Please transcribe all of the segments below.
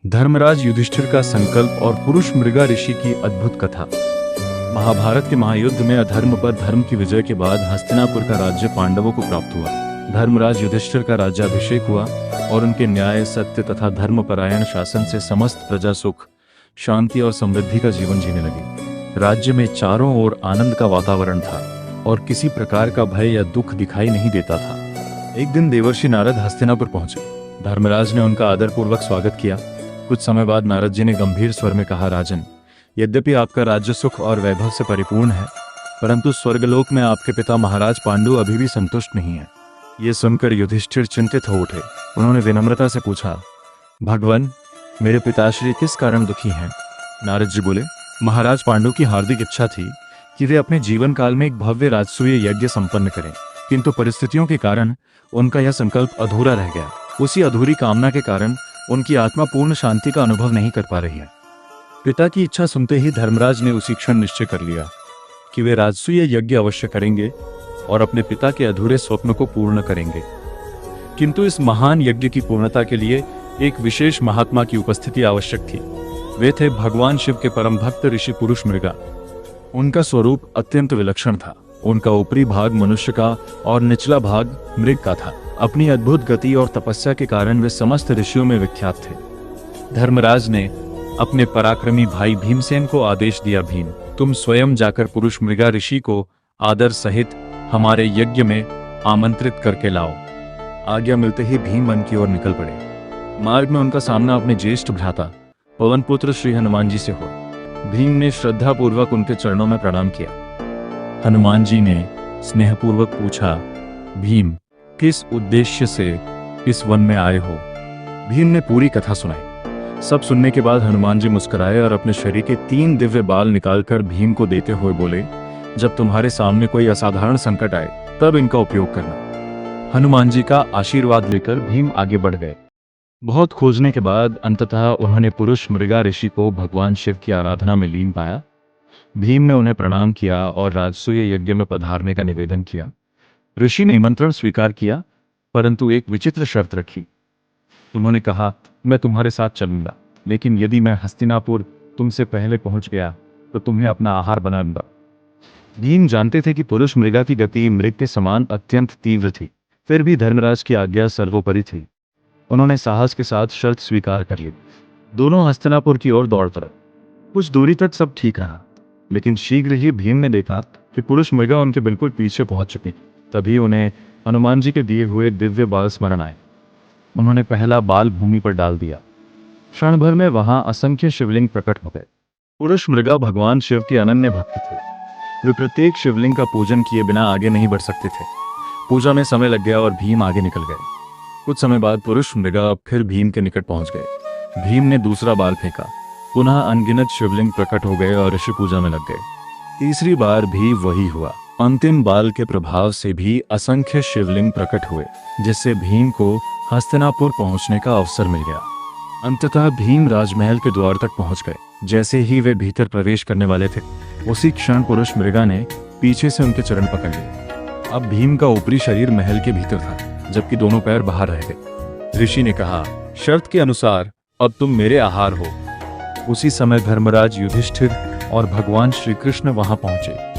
धर्मराज युधिष्ठिर का संकल्प और पुरुष मृगा ऋषि की अद्भुत कथा। महाभारत के महायुद्ध में अधर्म पर धर्म की विजय के बाद हस्तिनापुर का राज्य पांडवों को प्राप्त हुआ। धर्मराज युधिष्ठिर का राज्याभिषेक हुआ और उनके न्याय, सत्य तथा धर्मपरायण शासन से समस्त प्रजा सुख, शांति और समृद्धि का जीवन जीने लगी। राज्य में चारों ओर आनंद का वातावरण था और किसी प्रकार का भय या दुख दिखाई नहीं देता था। एक दिन देवर्षि नारद हस्तिनापुर पहुंचे। धर्मराज ने उनका आदरपूर्वक स्वागत किया। कुछ समय बाद नारद जी ने गंभीर स्वर में कहा, राजन, यद्यपि आपका राज्य सुख और वैभव से परिपूर्ण है, परंतु स्वर्गलोक में आपके पिता महाराज पांडु अभी भी संतुष्ट नहीं है। ये सुनकर युधिष्ठिर चिंतित हो उठे। उन्होंने विनम्रता से पूछा, भगवान, मेरे पिताश्री किस कारण दुखी हैं? नारद जी बोले, महाराज पांडु की हार्दिक इच्छा थी कि वे अपने जीवन काल में एक भव्य राजसूय यज्ञ संपन्न करें, किंतु परिस्थितियों के कारण उनका यह संकल्प अधूरा रह गया। उसी अधूरी कामना के कारण उनकी आत्मा पूर्ण शांति का अनुभव नहीं कर पा रही है। पिता की इच्छा सुनते ही धर्मराज ने उसी क्षण निश्चय कर लिया कि वे राजसूय यज्ञ अवश्य करेंगे और अपने पिता के अधूरे स्वप्न को पूर्ण करेंगे। किंतु इस महान यज्ञ की पूर्णता के लिए एक विशेष महात्मा की उपस्थिति आवश्यक थी। वे थे भगवान शिव के परम भक्त ऋषि पुरुष मृगा। उनका स्वरूप अत्यंत विलक्षण था। उनका ऊपरी भाग मनुष्य का और निचला भाग मृग का था। अपनी अद्भुत गति और तपस्या के कारण वे समस्त ऋषियों में विख्यात थे। धर्मराज ने अपने पराक्रमी भाई भीमसेन को आदेश दिया, भीम, तुम स्वयं जाकर पुरुष मृगा ऋषि को आदर सहित हमारे यज्ञ में आमंत्रित करके लाओ। आज्ञा मिलते ही भीम वन की ओर निकल पड़े। मार्ग में उनका सामना अपने ज्येष्ठ भ्राता पवन पुत्र श्री हनुमान जी से हुआ। भीम ने श्रद्धापूर्वक उनके चरणों में प्रणाम किया। हनुमान जी ने स्नेहपूर्वक पूछा, भीम, किस उद्देश्य से इस वन में आए हो? भीम ने पूरी कथा सुनाई। सब सुनने के बाद हनुमान जी मुस्कुराए और अपने शरीर के 3 दिव्य बाल निकालकर भीम को देते हुए बोले, जब तुम्हारे सामने कोई असाधारण संकट आए तब इनका उपयोग करना। हनुमान जी का आशीर्वाद लेकर भीम आगे बढ़ गए। बहुत खोजने के बाद अंततः उन्होंने पुरुष मृगा ऋषि को भगवान शिव की आराधना में लीन पाया। भीम ने उन्हें प्रणाम किया और राजसूय यज्ञ में पधारने का निवेदन किया। ऋषि ने निमंत्रण स्वीकार किया, परंतु एक विचित्र शर्त रखी। उन्होंने कहा, मैं तुम्हारे साथ चलूंगा, लेकिन यदि मैं हस्तिनापुर तुमसे पहले पहुंच गया तो तुम्हें अपना आहार बना लूंगा। भीम जानते थे कि पुरुष मृगा की गति मृग के समान अत्यंत तीव्र थी, फिर भी धर्मराज की आज्ञा सर्वोपरि थी। उन्होंने साहस के साथ शर्त स्वीकार कर ली। दोनों हस्तिनापुर की ओर दौड़ पड़े। कुछ दूरी तक सब ठीक रहा, लेकिन शीघ्र ही भीम ने देखा कि पुरुष मृगा उनके बिल्कुल पीछे पहुंच चुकी। तभी उन्हें हनुमान जी के दिए हुए दिव्य बाल स्मरण आए। उन्होंने पहला बाल भूमि पर डाल दिया। क्षण भर में वहां असंख्य शिवलिंग प्रकट हो गए। पुरुष मृगा भगवान शिव के अनन्य भक्त थे। वे प्रत्येक शिवलिंग का पूजन किए बिना आगे नहीं बढ़ सकते थे। पूजा में समय लग गया और भीम आगे निकल गए। कुछ समय बाद पुरुष मृगा फिर भीम के निकट पहुंच गए। भीम ने दूसरा बाल फेंका। पुनः अनगिनत शिवलिंग प्रकट हो गए और ऋषि पूजा में लग गए। तीसरी बार भी वही हुआ। अंतिम बाल के प्रभाव से भी असंख्य शिवलिंग प्रकट हुए, जिससे भीम को हस्तिनापुर पहुंचने का अवसर मिल गया। अंततः भीम राजमहल के द्वार तक पहुंच गए। जैसे ही वे भीतर प्रवेश करने वाले थे, उसी क्षण पुरुष मृगा ने पीछे से उनके चरण पकड़ लिए। अब भीम का ऊपरी शरीर महल के भीतर था, जबकि दोनों पैर बाहर रह गए। ऋषि ने कहा, शर्त के अनुसार अब तुम मेरे आहार हो। उसी समय धर्मराज युधिष्ठिर और भगवान श्री कृष्ण वहां पहुंचे।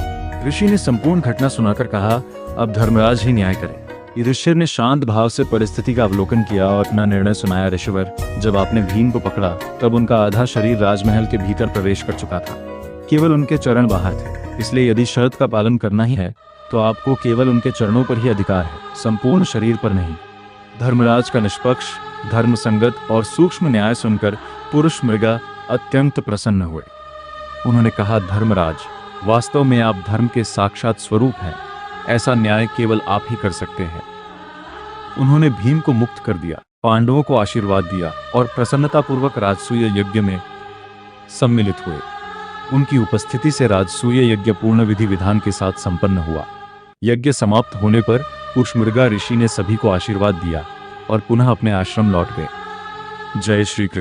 ऋषि ने संपूर्ण घटना सुनाकर कहा, अब धर्मराज ही न्याय करे। युधिष्ठिर ने शांत भाव से परिस्थिति का अवलोकन किया और अपना निर्णय सुनाया। ऋषिवर, जब आपने भीम को पकड़ा तब उनका आधा शरीर राजमहल के भीतर प्रवेश कर चुका था। केवल उनके चरण बाहर थे। इसलिए यदि शर्त का पालन करना ही है तो आपको केवल उनके चरणों पर ही अधिकार है, संपूर्ण शरीर पर नहीं। धर्मराज का निष्पक्ष, धर्मसंगत और सूक्ष्म न्याय सुनकर पुरुष मृगा अत्यंत प्रसन्न हुए। उन्होंने कहा, धर्मराज, वास्तव में आप धर्म के साक्षात स्वरूप हैं। ऐसा न्याय केवल आप ही कर सकते हैं। उन्होंने भीम को मुक्त कर दिया, पांडवों को आशीर्वाद दिया और प्रसन्नतापूर्वक राजसूय यज्ञ में सम्मिलित हुए। उनकी उपस्थिति से राजसूय यज्ञ पूर्ण विधि विधान के साथ संपन्न हुआ। यज्ञ समाप्त होने पर पुरुष मृगा ऋषि ने सभी को आशीर्वाद दिया और पुनः अपने आश्रम लौट गए। जय श्री कृष्ण।